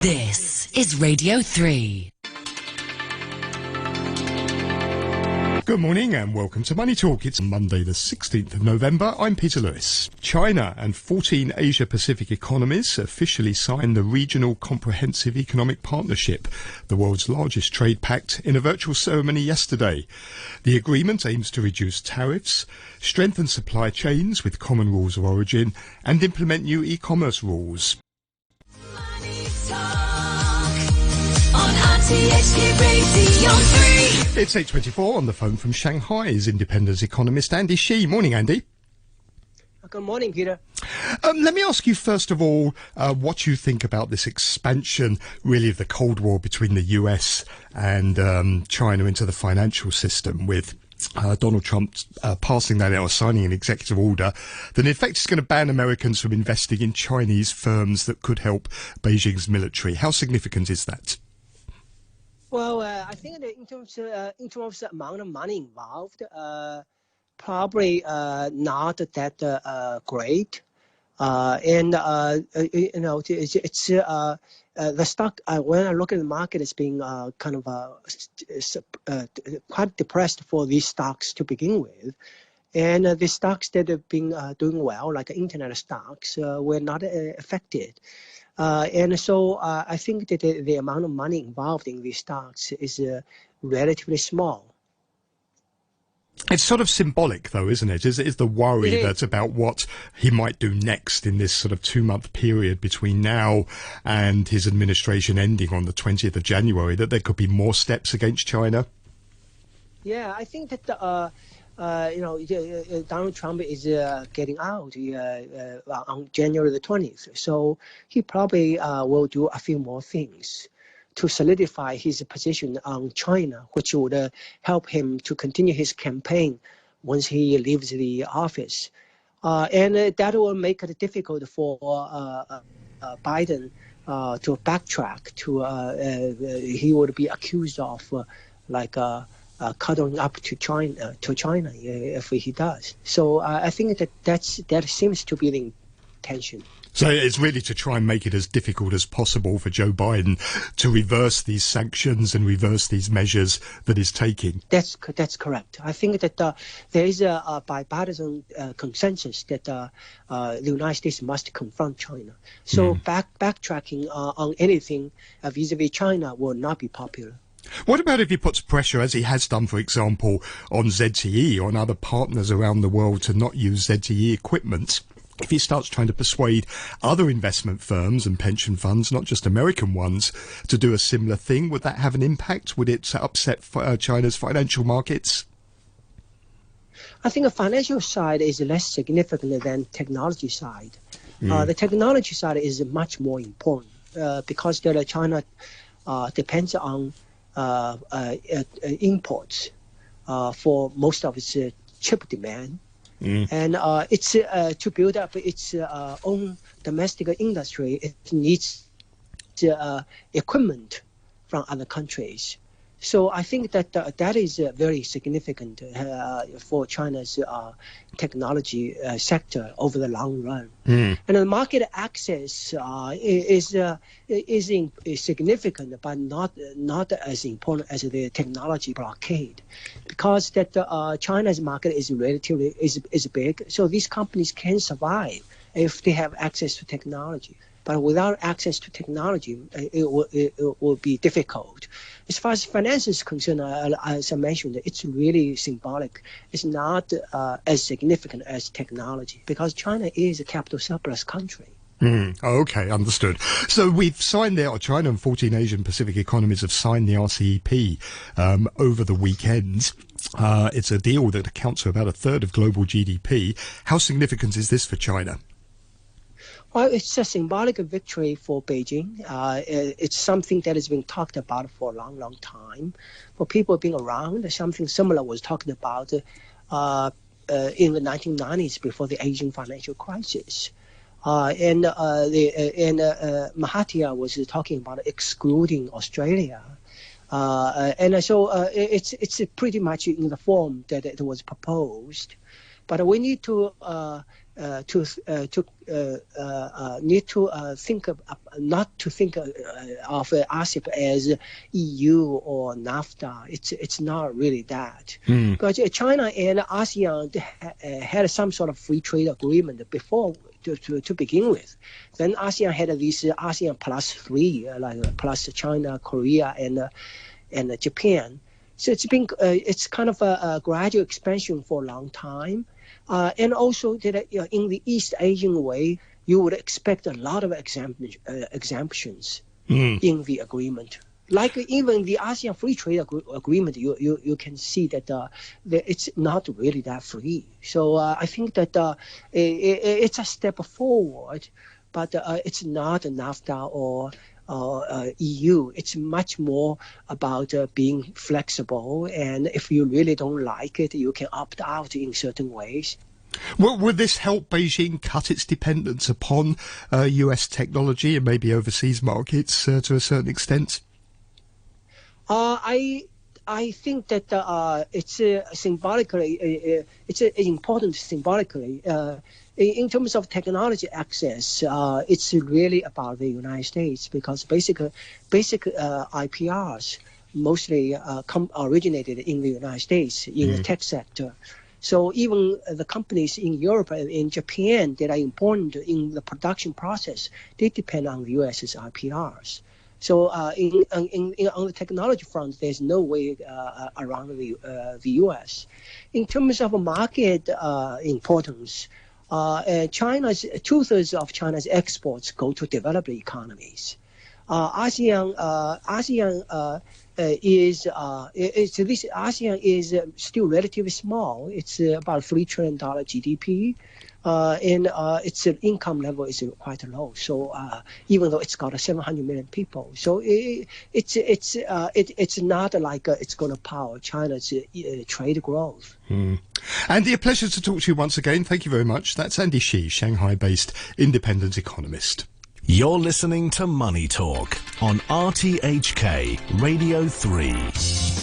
This is Radio 3. Good morning and welcome to Money Talk. It's Monday the 16th of November. I'm Peter Lewis. China and 14 Asia-Pacific economies officially signed the Regional Comprehensive Economic Partnership, the world's largest trade pact, in a virtual ceremony yesterday. The agreement aims to reduce tariffs, strengthen supply chains with common rules of origin, and implement new e-commerce rules. On RTHK Radio 3. It's 8:24 on the phone from Shanghai is Independence economist Andy Shi. Morning, Andy. Good morning, Peter. Let me ask you first of all what you think about this expansion, really, of the Cold War between the US and China into the financial system, with Donald Trump passing that out or signing an executive order that in effect is going to ban Americans from investing in Chinese firms that could help Beijing's military. How significant is that? Well, I think that in terms of the amount of money involved, probably not that great. It's the stock. When I look at the market, it's being kind of quite depressed for these stocks to begin with, and the stocks that have been doing well, like internet stocks, were not affected. And so I think that the amount of money involved in these stocks is relatively small. It's sort of symbolic, though, isn't it? Is the worry that's about what he might do next in this sort of 2-month period between now and his administration ending on the 20th of January, that there could be more steps against China? Yeah, I think that Donald Trump is getting out on January the 20th. So he probably will do a few more things to solidify his position on China, which would help him to continue his campaign once he leaves the office. And that will make it difficult for Biden to backtrack. He would be accused of cuddling up to China if he does. So I think that seems to be the intention. So it's really to try and make it as difficult as possible for Joe Biden to reverse these sanctions and reverse these measures that he's taking. That's correct. I think that there is a bipartisan consensus that the United States must confront China. So backtracking on anything vis-a-vis China will not be popular. What about if he puts pressure, as he has done, for example, on ZTE, on other partners around the world to not use ZTE equipment? If he starts trying to persuade other investment firms and pension funds, not just American ones, to do a similar thing, would that have an impact? Would it upset China's financial markets? I think the financial side is less significant than technology side. The technology side is much more important because China depends on imports for most of its chip demand. And it's to build up its own domestic industry, it needs equipment from other countries. So I think that that is very significant for China's technology sector over the long run. And the market access is significant, but not as important as the technology blockade, because that China's market is relatively is big. So these companies can survive if they have access to technology. But without access to technology, it will be difficult. As far as finance is concerned, as I mentioned, it's really symbolic. It's not as significant as technology because China is a capital surplus country. Okay, understood. So we've signed China and 14 Asian Pacific economies have signed the RCEP over the weekend. It's a deal that accounts for about a third of global GDP. How significant is this for China? Well, it's a symbolic victory for Beijing. It's something that has been talked about for a long, long time. For people being around, something similar was talked about in the 1990s before the Asian financial crisis. And Mahathir was talking about excluding Australia. And so it's pretty much in the form that it was proposed. But we need to need to think not to think of ASEAN as EU or NAFTA. It's not really that. Because China and ASEAN had some sort of free trade agreement before to begin with. Then ASEAN had this ASEAN plus 3, like plus China, Korea, and Japan. So it's kind of a gradual expansion for a long time. And also that in the East Asian way, you would expect a lot of exemptions in the agreement. Like even the ASEAN Free Trade Agreement, you can see that it's not really that free. So I think that it's a step forward, but it's not NAFTA or EU. It's much more about being flexible, and if you really don't like it, you can opt out in certain ways. Well, would this help Beijing cut its dependence upon US technology and maybe overseas markets to a certain extent? I think that it's symbolically, it's important symbolically. In terms of technology access, it's really about the United States, because basic IPRs mostly originated in the United States in the tech sector. So even the companies in Europe and in Japan that are important in the production process, they depend on the US's IPRs. So on the technology front, there's no way around the US. In terms of market importance, China's 2/3 of China's exports go to developed economies. ASEAN is still relatively small. It's about $3 trillion GDP, and its income level is quite low. So even though it's got 700 million people, so it's not like it's going to power China's trade growth. Andy, a pleasure to talk to you once again. Thank you very much. That's Andy Shi, Shanghai-based independent economist. You're listening to Money Talk on RTHK Radio 3.